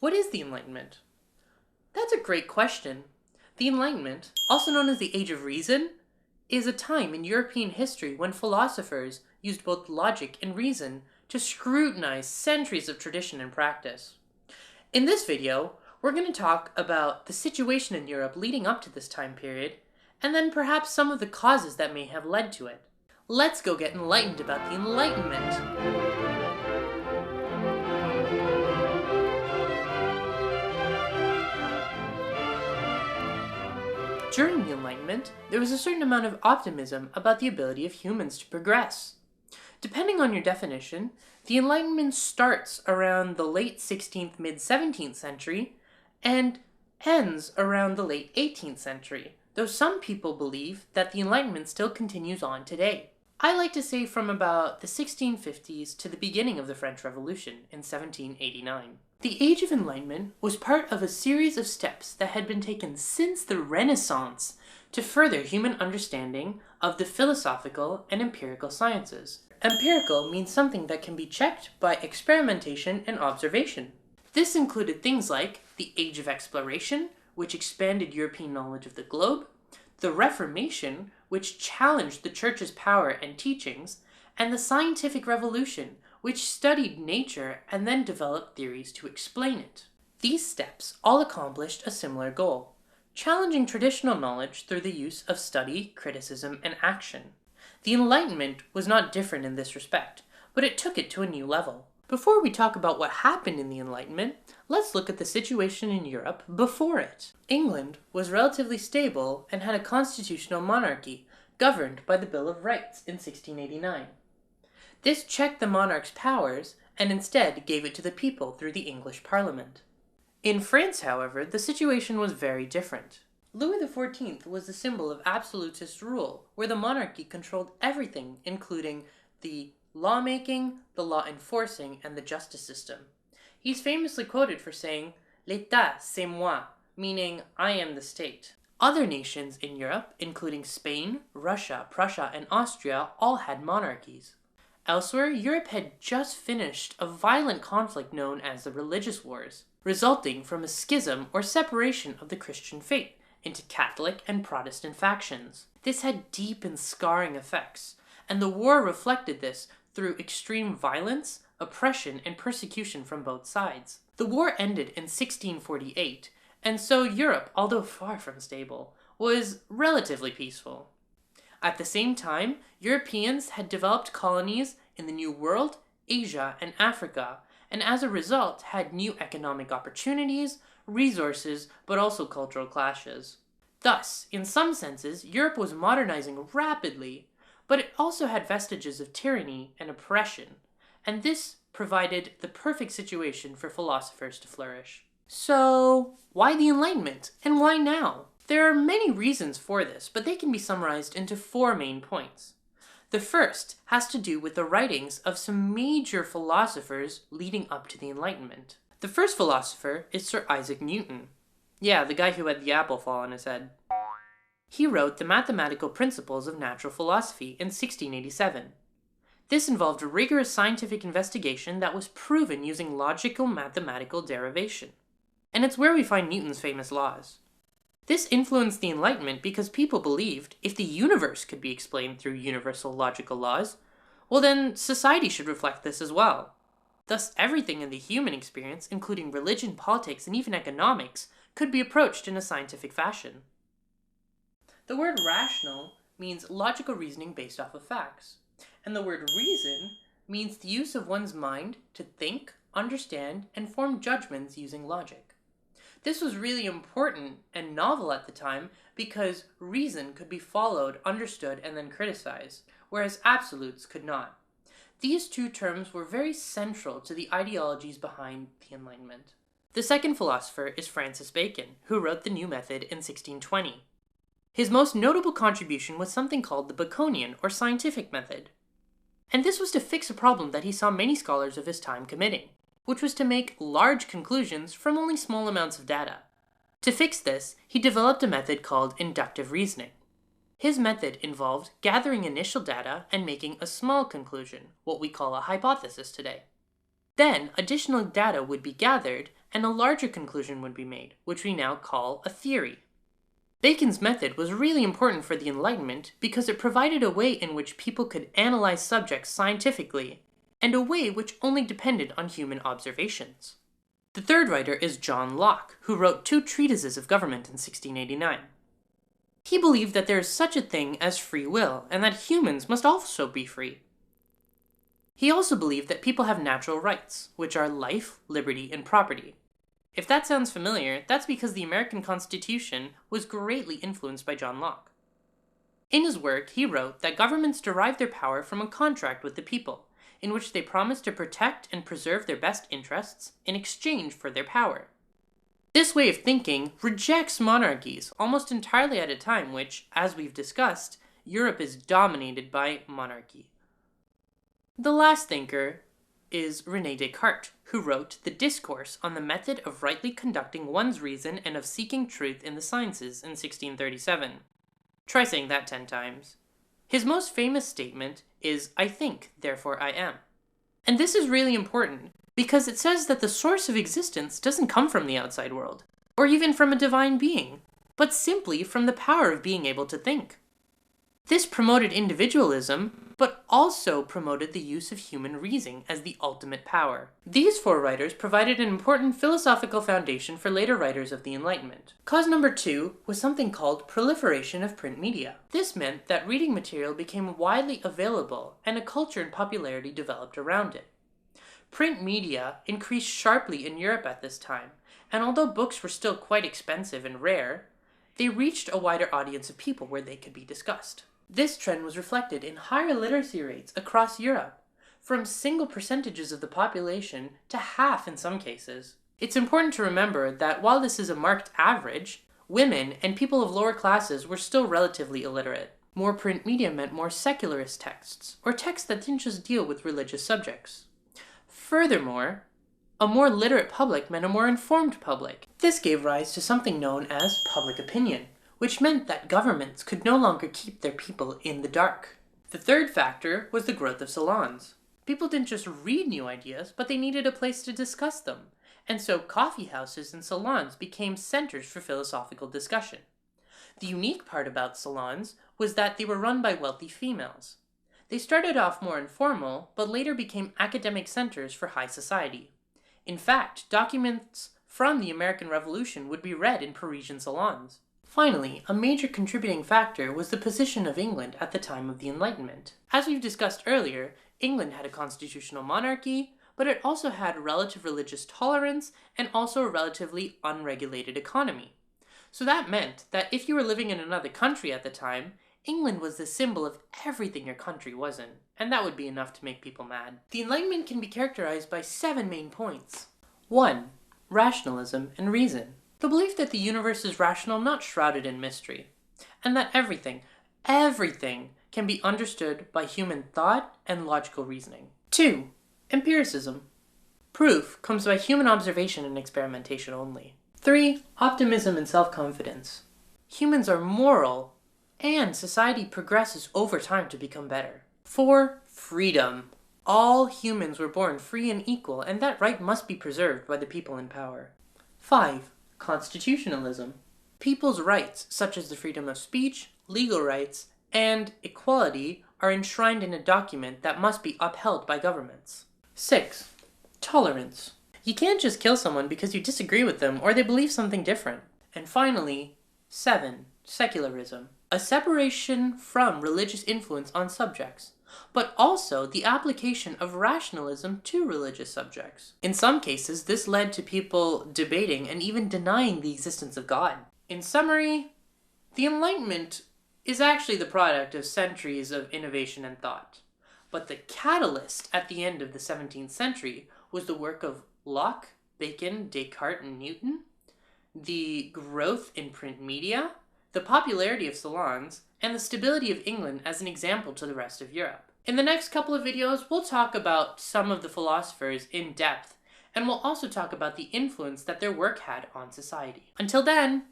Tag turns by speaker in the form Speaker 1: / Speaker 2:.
Speaker 1: What is the Enlightenment? That's a great question. The Enlightenment, also known as the Age of Reason, is a time in European history when philosophers used both logic and reason to scrutinize centuries of tradition and practice. In this video, we're going to talk about the situation in Europe leading up to this time period, and then perhaps some of the causes that may have led to it. Let's go get enlightened about the Enlightenment. During the Enlightenment, there was a certain amount of optimism about the ability of humans to progress. Depending on your definition, the Enlightenment starts around the late 16th, mid-17th century and ends around the late 18th century, though some people believe that the Enlightenment still continues on today. I like to say from about the 1650s to the beginning of the French Revolution in 1789. The Age of Enlightenment was part of a series of steps that had been taken since the Renaissance to further human understanding of the philosophical and empirical sciences. Empirical means something that can be checked by experimentation and observation. This included things like the Age of Exploration, which expanded European knowledge of the globe, the Reformation, which challenged the Church's power and teachings, and the Scientific Revolution, which studied nature and then developed theories to explain it. These steps all accomplished a similar goal, challenging traditional knowledge through the use of study, criticism, and action. The Enlightenment was not different in this respect, but it took it to a new level. Before we talk about what happened in the Enlightenment, let's look at the situation in Europe before it. England was relatively stable and had a constitutional monarchy, governed by the Bill of Rights in 1689. This checked the monarch's powers and instead gave it to the people through the English Parliament. In France, however, the situation was very different. Louis XIV was the symbol of absolutist rule, where the monarchy controlled everything, including the lawmaking, the law enforcing, and the justice system. He's famously quoted for saying, "L'État, c'est moi," meaning, I am the state. Other nations in Europe, including Spain, Russia, Prussia, and Austria, all had monarchies. Elsewhere, Europe had just finished a violent conflict known as the Religious Wars, resulting from a schism or separation of the Christian faith into Catholic and Protestant factions. This had deep and scarring effects, and the war reflected this through extreme violence, oppression, and persecution from both sides. The war ended in 1648, and so Europe, although far from stable, was relatively peaceful. At the same time, Europeans had developed colonies in the New World, Asia, and Africa, and as a result had new economic opportunities, resources, but also cultural clashes. Thus, in some senses, Europe was modernizing rapidly, but it also had vestiges of tyranny and oppression, and this provided the perfect situation for philosophers to flourish. So, why the Enlightenment, and why now? There are many reasons for this, but they can be summarized into 4 main points. The first has to do with the writings of some major philosophers leading up to the Enlightenment. The first philosopher is Sir Isaac Newton. Yeah, the guy who had the apple fall on his head. He wrote the Mathematical Principles of Natural Philosophy in 1687. This involved rigorous scientific investigation that was proven using logical mathematical derivation. And it's where we find Newton's famous laws. This influenced the Enlightenment because people believed if the universe could be explained through universal logical laws, well then society should reflect this as well. Thus everything in the human experience, including religion, politics, and even economics, could be approached in a scientific fashion. The word rational means logical reasoning based off of facts, and the word reason means the use of one's mind to think, understand, and form judgments using logic. This was really important and novel at the time because reason could be followed, understood, and then criticized, whereas absolutes could not. These 2 terms were very central to the ideologies behind the Enlightenment. The second philosopher is Francis Bacon, who wrote the New Method in 1620. His most notable contribution was something called the Baconian, or scientific method. And this was to fix a problem that he saw many scholars of his time committing, which was to make large conclusions from only small amounts of data. To fix this, he developed a method called inductive reasoning. His method involved gathering initial data and making a small conclusion, what we call a hypothesis today. Then additional data would be gathered, and a larger conclusion would be made, which we now call a theory. Bacon's method was really important for the Enlightenment because it provided a way in which people could analyze subjects scientifically, and a way which only depended on human observations. The third writer is John Locke, who wrote 2 treatises of government in 1689. He believed that there is such a thing as free will, and that humans must also be free. He also believed that people have natural rights, which are life, liberty, and property. If that sounds familiar, that's because the American Constitution was greatly influenced by John Locke. In his work, he wrote that governments derive their power from a contract with the people, in which they promise to protect and preserve their best interests in exchange for their power. This way of thinking rejects monarchies almost entirely at a time which, as we've discussed, Europe is dominated by monarchy. The last thinker is René Descartes, who wrote The Discourse on the Method of Rightly Conducting One's Reason and of Seeking Truth in the Sciences in 1637. Try saying that 10 times. His most famous statement is, "I think, therefore I am." And this is really important because it says that the source of existence doesn't come from the outside world, or even from a divine being, but simply from the power of being able to think. This promoted individualism, but also promoted the use of human reasoning as the ultimate power. These 4 writers provided an important philosophical foundation for later writers of the Enlightenment. Cause number 2 was something called proliferation of print media. This meant that reading material became widely available, and a culture and popularity developed around it. Print media increased sharply in Europe at this time, and although books were still quite expensive and rare, they reached a wider audience of people where they could be discussed. This trend was reflected in higher literacy rates across Europe, from single percentages of the population to half in some cases. It's important to remember that while this is a marked average, women and people of lower classes were still relatively illiterate. More print media meant more secularist texts, or texts that didn't just deal with religious subjects. Furthermore, a more literate public meant a more informed public. This gave rise to something known as public opinion, which meant that governments could no longer keep their people in the dark. The third factor was the growth of salons. People didn't just read new ideas, but they needed a place to discuss them, and so coffee houses and salons became centers for philosophical discussion. The unique part about salons was that they were run by wealthy females. They started off more informal, but later became academic centers for high society. In fact, documents from the American Revolution would be read in Parisian salons. Finally, a major contributing factor was the position of England at the time of the Enlightenment. As we've discussed earlier, England had a constitutional monarchy, but it also had relative religious tolerance and also a relatively unregulated economy. So that meant that if you were living in another country at the time, England was the symbol of everything your country wasn't, and that would be enough to make people mad. The Enlightenment can be characterized by 7 main points. 1. Rationalism and reason. The belief that the universe is rational, not shrouded in mystery, and that everything can be understood by human thought and logical reasoning. 2. Empiricism. Proof comes by human observation and experimentation only. 3. Optimism and self-confidence. Humans are moral, and society progresses over time to become better. 4. Freedom. All humans were born free and equal, and that right must be preserved by the people in power. 5. Constitutionalism. People's rights, such as the freedom of speech, legal rights, and equality, are enshrined in a document that must be upheld by governments. 6. Tolerance. You can't just kill someone because you disagree with them or they believe something different. And finally, 7. Secularism. A separation from religious influence on subjects, but also the application of rationalism to religious subjects. In some cases, this led to people debating and even denying the existence of God. In summary, the Enlightenment is actually the product of centuries of innovation and thought. But the catalyst at the end of the 17th century was the work of Locke, Bacon, Descartes, and Newton, the growth in print media, the popularity of salons, and the stability of England as an example to the rest of Europe. In the next couple of videos, we'll talk about some of the philosophers in depth, and we'll also talk about the influence that their work had on society. Until then,